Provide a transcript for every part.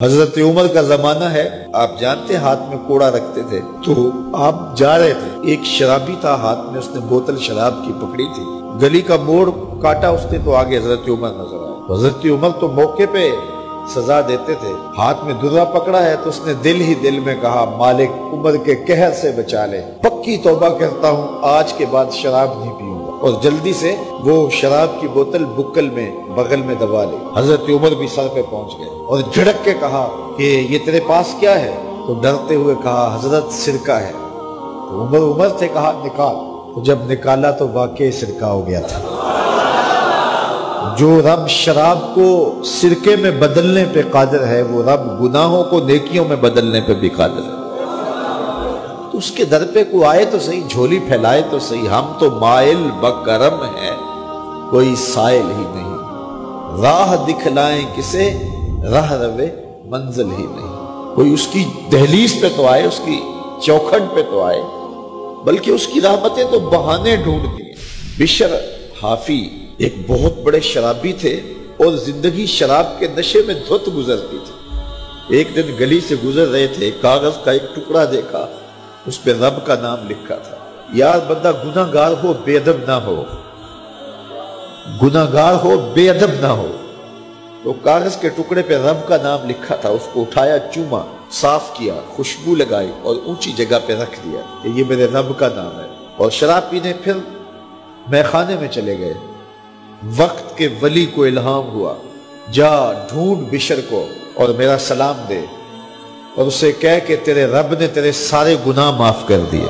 حضرت عمر کا زمانہ ہے، آپ جانتے ہاتھ میں کوڑا رکھتے تھے، تو آپ جا رہے تھے، ایک شرابی تھا، ہاتھ میں اس نے بوتل شراب کی پکڑی تھی، گلی کا موڑ کاٹا اس نے تو آگے حضرت عمر نظر آئے۔ حضرت عمر تو موقع پہ سزا دیتے تھے، ہاتھ میں درہ پکڑا ہے تو اس نے دل ہی دل میں کہا مالک عمر کے قہر سے بچا لے، پکی توبہ کرتا ہوں آج کے بعد شراب نہیں پیوں گا، اور جلدی سے وہ شراب کی بوتل بکل میں بغل میں دبا لی۔ حضرت عمر بھی سر پہ پہنچ گئے اور جھڑک کے کہا کہ یہ تیرے پاس کیا ہے؟ تو ڈرتے ہوئے کہا حضرت سرکہ ہے۔ تو عمر سے کہا نکال، تو جب نکالا تو واقعی سرکہ ہو گیا تھا۔ جو رب شراب کو سرکے میں بدلنے پہ قادر ہے، وہ رب گناہوں کو نیکیوں میں بدلنے پہ بھی قادر ہے۔ تو اس کے در پہ کوئی آئے تو صحیح، جھولی پھیلائے تو صحیح، ہم تو مائل بکرم ہیں، کوئی سائل ہی نہیں، راہ دکھلائیں کسے راہ روے منزل ہی نہیں۔ کوئی اس کی دہلیز پہ تو آئے، اس کی چوکھٹ پہ تو آئے، بلکہ اس کی رحمتیں تو بہانے ڈھونڈتی ہیں۔ بشر حافی ایک بہت بڑے شرابی تھے اور زندگی شراب کے نشے میں دھت گزرتی تھی۔ ایک دن گلی سے گزر رہے تھے، کاغذ کا ایک ٹکڑا دیکھا، اس پہ رب کا نام لکھا تھا۔ یار بندہ گناہ گار ہو بے ادب نہ ہو، گناہ گار ہو بے ادب نہ ہو۔ تو کاغذ کے ٹکڑے پہ رب کا نام لکھا تھا، اس کو اٹھایا، چوما، صاف کیا، خوشبو لگائی اور اونچی جگہ پہ رکھ دیا کہ یہ میرے رب کا نام ہے، اور شراب پینے پھر میخانے میں چلے گئے۔ وقت کے ولی کو الہام ہوا، جا ڈھونڈ بشر کو اور میرا سلام دے، اور اسے کہہ کہ تیرے رب نے تیرے سارے گناہ معاف کر دیے۔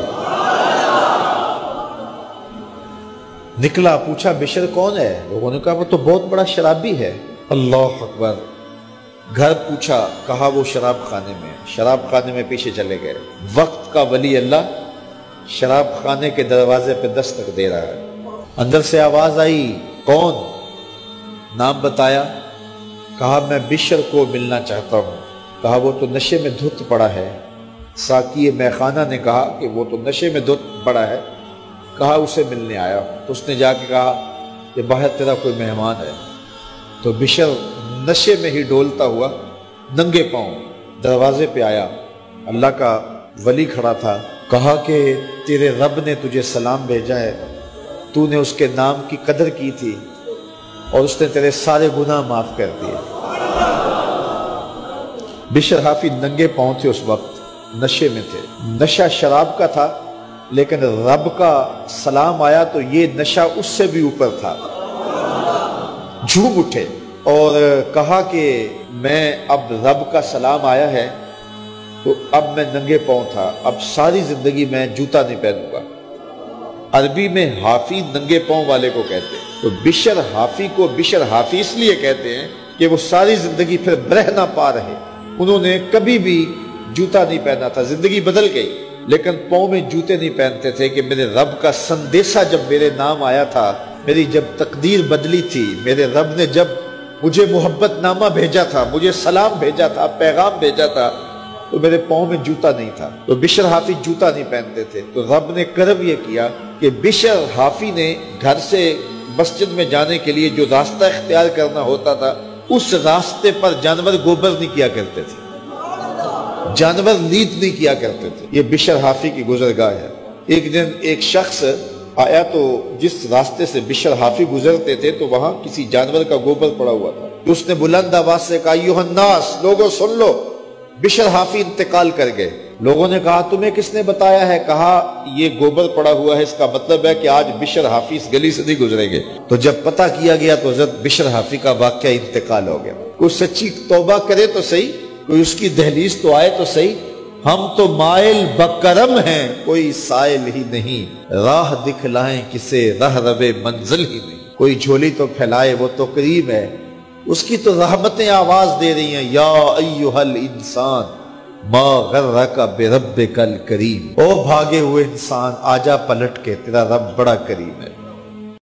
نکلا، پوچھا بشر کون ہے؟ لوگوں نے کہا وہ تو بہت بڑا شرابی ہے۔ اللہ اکبر۔ گھر پوچھا، کہا وہ شراب خانے میں۔ شراب خانے میں پیچھے چلے گئے۔ وقت کا ولی اللہ شراب خانے کے دروازے پہ دستک دے رہا ہے۔ اندر سے آواز آئی، کون؟ نام بتایا، کہا میں بشر کو ملنا چاہتا ہوں۔ کہا وہ تو نشے میں دھت پڑا ہے۔ ساقی میخانہ نے کہا کہ وہ تو نشے میں دھت پڑا ہے، کہا اسے ملنے آیا۔ تو اس نے جا کے کہا کہ باہر تیرا کوئی مہمان ہے۔ تو بشر نشے میں ہی ڈولتا ہوا ننگے پاؤں دروازے پہ آیا۔ اللہ کا ولی کھڑا تھا، کہا کہ تیرے رب نے تجھے سلام بھیجا ہے، تو نے اس کے نام کی قدر کی تھی اور اس نے تیرے سارے گناہ معاف کر دیے۔ بشر حافی ننگے پاؤں تھے، اس وقت نشے میں تھے۔ نشہ شراب کا تھا، لیکن رب کا سلام آیا تو یہ نشہ اس سے بھی اوپر تھا۔ جھوم اٹھے اور کہا کہ میں اب رب کا سلام آیا ہے تو اب میں ننگے پاؤں تھا، اب ساری زندگی میں جوتا نہیں پہنوں گا۔ عربی میں حافی ننگے پاؤں والے کو کہتے ہیں، تو بشر حافی کو بشر حافی اس لیے کہتے ہیں کہ وہ ساری زندگی پھر برہ نہ پا رہے، انہوں نے کبھی بھی جوتا نہیں پہنا تھا، زندگی بدل گئی لیکن پاؤں میں جوتے نہیں پہنتے تھے کہ میرے رب کا سندیسہ جب میرے نام آیا تھا، میری جب تقدیر بدلی تھی، میرے رب نے جب مجھے محبت نامہ بھیجا تھا، مجھے سلام بھیجا تھا، پیغام بھیجا تھا، تو میرے پاؤں میں جوتا نہیں تھا۔ تو بشر حافی جوتا نہیں پہنتے تھے، تو رب نے کرم یہ کیا کہ بشر حافی نے گھر سے مسجد میں جانے کے لیے جو راستہ اختیار کرنا ہوتا تھا، اس راستے پر جانور گوبر نہیں کیا کرتے تھے، جانور لیت نہیں کیا کرتے تھے۔ یہ بشر حافی کی گزرگاہ ہے۔ ایک دن ایک شخص آیا تو جس راستے سے بشر حافی گزرتے تھے تو وہاں کسی جانور کا گوبر پڑا ہوا تھا۔ اس نے بلند آواز سے کہا، ایھا الناس، لوگوں سن لو، بشر حافی انتقال کر گئے۔ لوگوں نے کہا تمہیں کس نے بتایا ہے؟ کہا یہ گوبر پڑا ہوا ہے، اس کا مطلب ہے کہ آج بشر حافی اس گلی سے نہیں گزریں گے۔ تو جب پتہ کیا گیا تو حضرت بشر حافی کا واقعہ انتقال ہو گیا۔ کوئی سچی توبہ کرے تو صحیح، کوئی اس کی دہلیز تو آئے تو صحیح، ہم تو مائل بکرم ہیں، کوئی سائل ہی نہیں، راہ دکھلائیں کسے راہ روے منزل ہی نہیں۔ کوئی جھولی تو پھیلائے، وہ تو کریم ہے، اس کی تو رحمتیں آواز دے رہی ہیں، یا ایھا الانسان ما غرک بربک الکریم، او بھاگے ہوئے انسان آجا پلٹ کے، تیرا رب بڑا کریم ہے۔